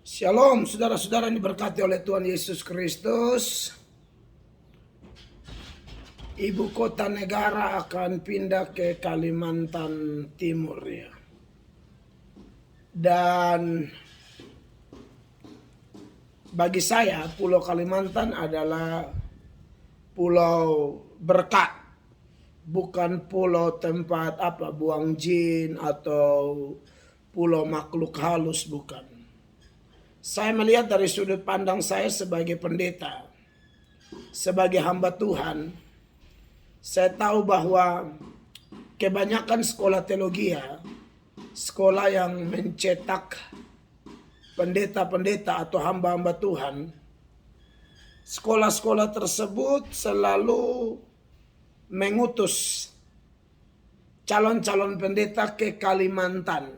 Shalom, saudara-saudara yang diberkati oleh Tuhan Yesus Kristus. Ibu kota negara akan pindah ke Kalimantan Timur ya. Dan bagi saya Pulau Kalimantan adalah pulau berkat. Bukan pulau tempat buang jin atau pulau makhluk halus, bukan. Saya melihat dari sudut pandang saya sebagai pendeta, sebagai hamba Tuhan. Saya tahu bahwa kebanyakan sekolah teologi, sekolah yang mencetak pendeta-pendeta atau hamba-hamba Tuhan, sekolah-sekolah tersebut selalu mengutus calon-calon pendeta ke Kalimantan.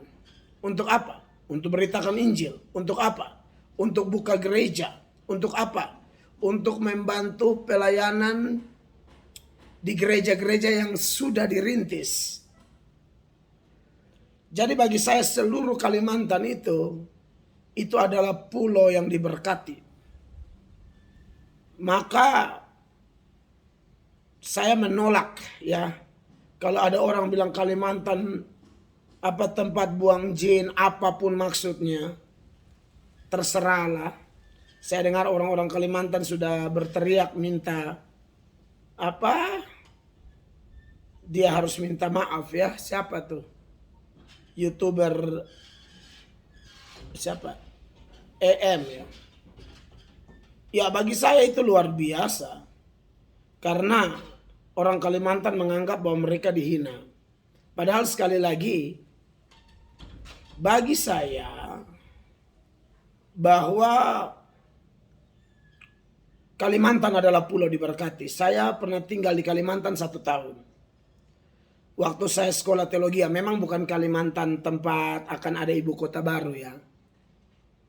Untuk apa? Untuk beritakan Injil. Untuk apa? Untuk buka gereja. Untuk apa? Untuk membantu pelayanan di gereja-gereja yang sudah dirintis. Jadi bagi saya seluruh Kalimantan itu adalah pulau yang diberkati. Maka saya menolak ya, kalau ada orang bilang Kalimantan tempat buang jin, apapun maksudnya, terserahlah. Saya dengar orang-orang Kalimantan sudah berteriak minta dia harus minta maaf ya. Siapa tuh? YouTuber siapa? EM ya. Ya bagi saya itu luar biasa. Karena orang Kalimantan menganggap bahwa mereka dihina. Padahal sekali lagi, bagi saya bahwa Kalimantan adalah pulau diberkati. Saya pernah tinggal di Kalimantan 1 tahun. Waktu saya sekolah teologi, memang bukan Kalimantan tempat akan ada ibu kota baru ya.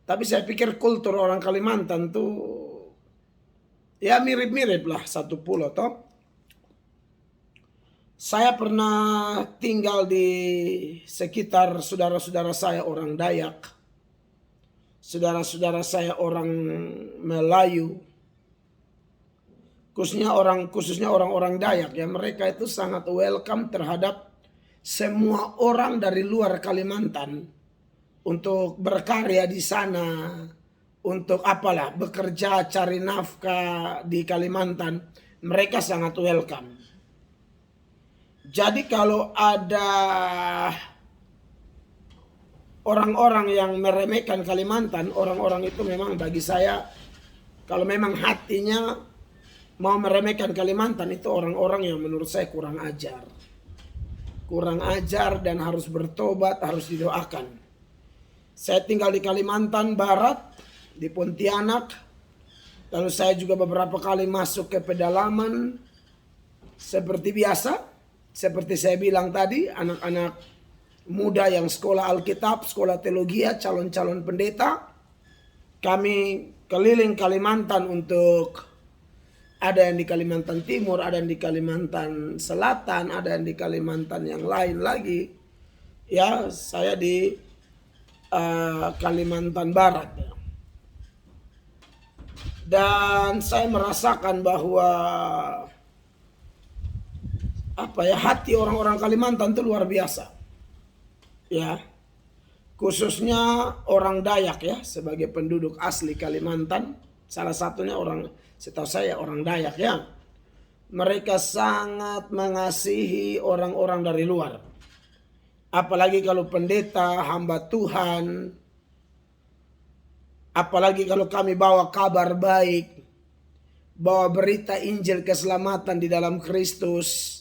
Tapi saya pikir kultur orang Kalimantan tuh ya mirip-mirip lah, satu pulau toh. Saya pernah tinggal di sekitar saudara-saudara saya orang Dayak. Saudara-saudara saya orang Melayu. Khususnya orang-orang Dayak ya, mereka itu sangat welcome terhadap semua orang dari luar Kalimantan untuk berkarya di sana, untuk bekerja cari nafkah di Kalimantan. Mereka sangat welcome. Jadi kalau ada orang-orang yang meremehkan Kalimantan, orang-orang itu memang bagi saya, kalau memang hatinya mau meremehkan Kalimantan, itu orang-orang yang menurut saya kurang ajar. Kurang ajar dan harus bertobat, harus didoakan. Saya tinggal di Kalimantan Barat, di Pontianak. Lalu saya juga beberapa kali masuk ke pedalaman. Seperti biasa, seperti saya bilang tadi, anak-anak muda yang sekolah Alkitab, sekolah teologi, calon-calon pendeta. Kami keliling Kalimantan untuk, ada yang di Kalimantan Timur, ada yang di Kalimantan Selatan, ada yang di Kalimantan yang lain lagi. Ya, saya di Kalimantan Barat. Dan saya merasakan bahwa hati orang-orang Kalimantan itu luar biasa. Ya. Khususnya orang Dayak ya, sebagai penduduk asli Kalimantan, salah satunya setahu saya orang Dayak ya. Mereka sangat mengasihi orang-orang dari luar. Apalagi kalau pendeta, hamba Tuhan, apalagi kalau kami bawa kabar baik, bawa berita Injil keselamatan di dalam Kristus,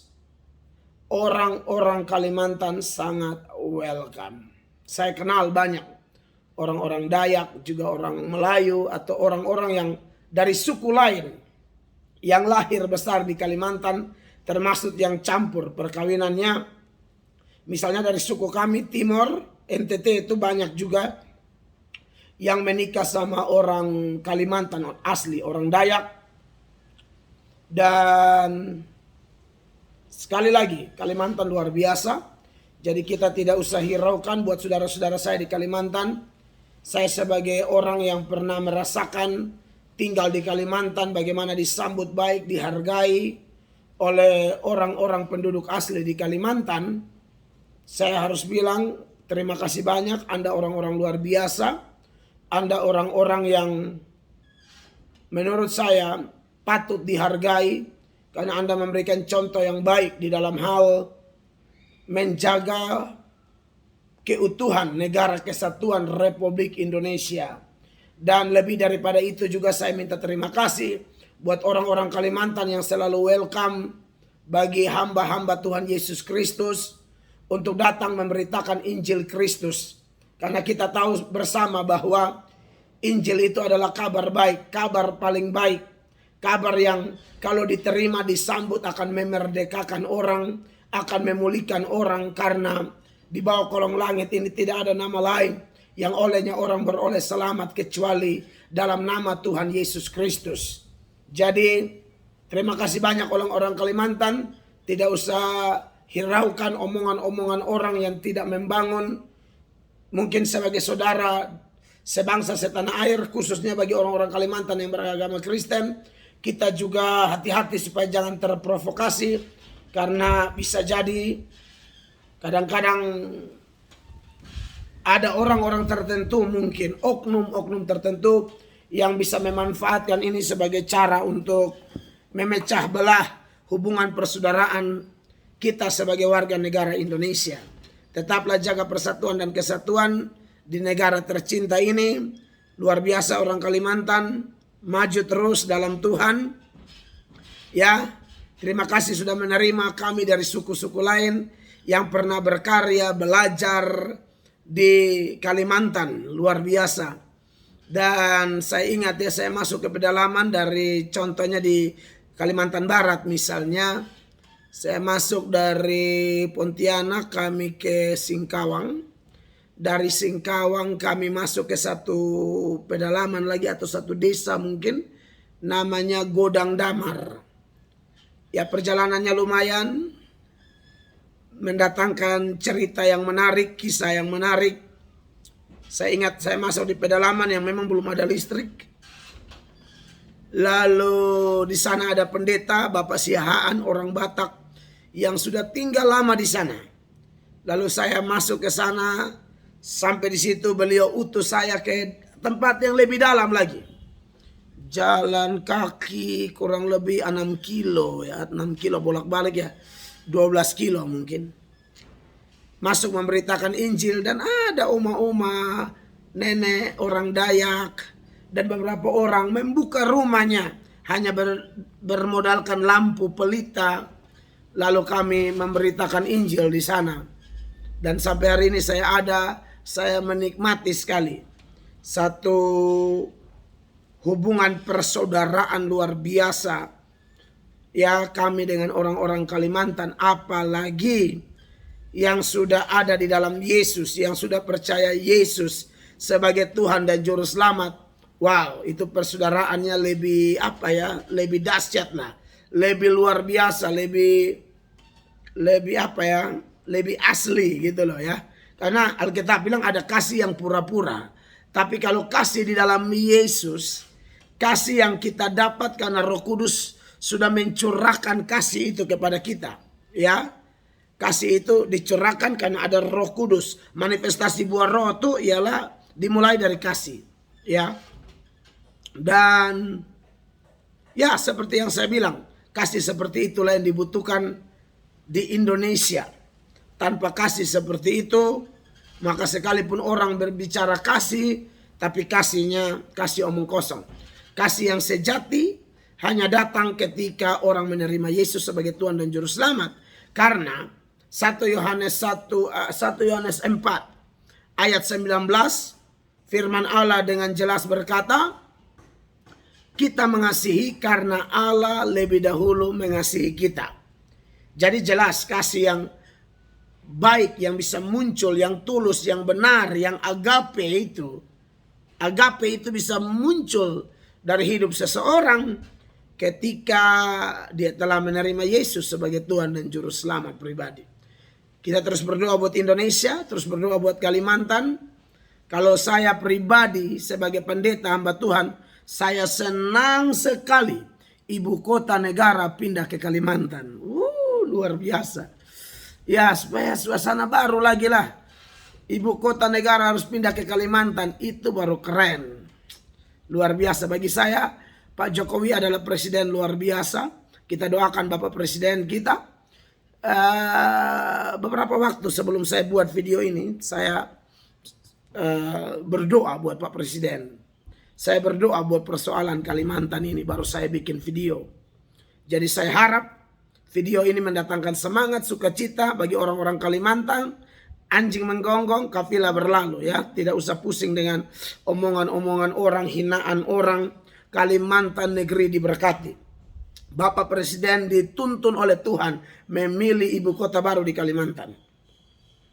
orang-orang Kalimantan sangat welcome. Saya kenal banyak orang-orang Dayak, juga orang Melayu atau orang-orang yang dari suku lain yang lahir besar di Kalimantan, termasuk yang campur perkawinannya. Misalnya dari suku kami Timor, NTT itu banyak juga yang menikah sama orang Kalimantan asli, orang Dayak. Dan sekali lagi, Kalimantan luar biasa. Jadi kita tidak usah hiraukan buat saudara-saudara saya di Kalimantan. Saya sebagai orang yang pernah merasakan tinggal di Kalimantan, bagaimana disambut baik, dihargai oleh orang-orang penduduk asli di Kalimantan, saya harus bilang terima kasih banyak. Anda orang-orang luar biasa. Anda orang-orang yang menurut saya patut dihargai karena Anda memberikan contoh yang baik di dalam hal menjaga keutuhan negara kesatuan Republik Indonesia. Dan lebih daripada itu juga saya minta terima kasih buat orang-orang Kalimantan yang selalu welcome bagi hamba-hamba Tuhan Yesus Kristus untuk datang memberitakan Injil Kristus. Karena kita tahu bersama bahwa Injil itu adalah kabar baik, kabar paling baik. Kabar yang kalau diterima disambut akan memerdekakan orang, akan memulihkan orang, karena di bawah kolong langit ini tidak ada nama lain yang olehnya orang beroleh selamat kecuali dalam nama Tuhan Yesus Kristus. Jadi terima kasih banyak orang-orang Kalimantan. Tidak usah hiraukan omongan-omongan orang yang tidak membangun. Mungkin sebagai saudara sebangsa setanah air, khususnya bagi orang-orang Kalimantan yang beragama Kristen, kita juga hati-hati supaya jangan terprovokasi. Karena bisa jadi kadang-kadang ada orang-orang tertentu, mungkin oknum-oknum tertentu yang bisa memanfaatkan ini sebagai cara untuk memecah belah hubungan persaudaraan kita sebagai warga negara Indonesia. Tetaplah jaga persatuan dan kesatuan di negara tercinta ini. Luar biasa orang Kalimantan, maju terus dalam Tuhan. Ya, terima kasih sudah menerima kami dari suku-suku lain yang pernah berkarya, belajar di Kalimantan, luar biasa. Dan saya ingat ya, saya masuk ke pedalaman dari contohnya di Kalimantan Barat misalnya. Saya masuk dari Pontianak kami ke Singkawang. Dari Singkawang kami masuk ke satu pedalaman lagi atau satu desa mungkin namanya Godang Damar. Ya, perjalanannya lumayan, mendatangkan cerita yang menarik, kisah yang menarik. Saya ingat saya masuk di pedalaman yang memang belum ada listrik. Lalu di sana ada pendeta Bapak Siahaan, orang Batak yang sudah tinggal lama di sana. Lalu saya masuk ke sana, sampai di situ beliau utus saya ke tempat yang lebih dalam lagi. Jalan kaki kurang lebih 6 kilo ya, 6 kilo bolak-balik ya. 12 kilo mungkin. Masuk memberitakan Injil dan ada oma-oma, nenek, orang Dayak dan beberapa orang membuka rumahnya hanya bermodalkan lampu pelita. Lalu kami memberitakan Injil di sana. Dan sampai hari ini saya menikmati sekali satu hubungan persaudaraan luar biasa. Ya, kami dengan orang-orang Kalimantan, apalagi yang sudah ada di dalam Yesus, yang sudah percaya Yesus sebagai Tuhan dan Juru Selamat. Wow, itu persaudaraannya lebih lebih dahsyat lah, lebih luar biasa, lebih lebih asli gitu loh ya. Karena Alkitab bilang ada kasih yang pura-pura, tapi kalau kasih di dalam Yesus, kasih yang kita dapat karena Roh Kudus sudah mencurahkan kasih itu kepada kita, ya. Kasih itu dicurahkan karena ada Roh Kudus. Manifestasi buah Roh itu ialah dimulai dari kasih, ya. Dan ya, seperti yang saya bilang, kasih seperti itulah yang dibutuhkan di Indonesia. Tanpa kasih seperti itu, maka sekalipun orang berbicara kasih, tapi kasihnya kasih omong kosong. Kasih yang sejati hanya datang ketika orang menerima Yesus sebagai Tuhan dan Juru Selamat. Karena 1 Yohanes 4 ayat 19 firman Allah dengan jelas berkata, kita mengasihi karena Allah lebih dahulu mengasihi kita. Jadi jelas kasih yang baik yang bisa muncul, yang tulus, yang benar, yang agape itu bisa muncul dari hidup seseorang ketika dia telah menerima Yesus sebagai Tuhan dan Juru Selamat pribadi. Kita terus berdoa buat Indonesia, terus berdoa buat Kalimantan. Kalau saya pribadi sebagai pendeta hamba Tuhan, saya senang sekali ibu kota negara pindah ke Kalimantan. Luar biasa. Ya, supaya suasana baru lagi lah. Ibu kota negara harus pindah ke Kalimantan, itu baru keren. Luar biasa bagi saya. Pak Jokowi adalah presiden luar biasa. Kita doakan Bapak Presiden kita. Beberapa waktu sebelum saya buat video ini, saya berdoa buat Pak Presiden. Saya berdoa buat persoalan Kalimantan ini, baru saya bikin video. Jadi saya harap video ini mendatangkan semangat, sukacita bagi orang-orang Kalimantan. Anjing menggonggong, kafilah berlalu ya. Tidak usah pusing dengan omongan-omongan orang, hinaan orang. Kalimantan negeri diberkati. Bapak Presiden dituntun oleh Tuhan memilih ibu kota baru di Kalimantan.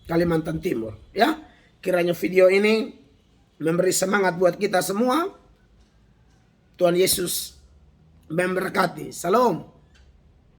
Kalimantan Timur ya. Kiranya video ini memberi semangat buat kita semua. Tuhan Yesus memberkati. Salam.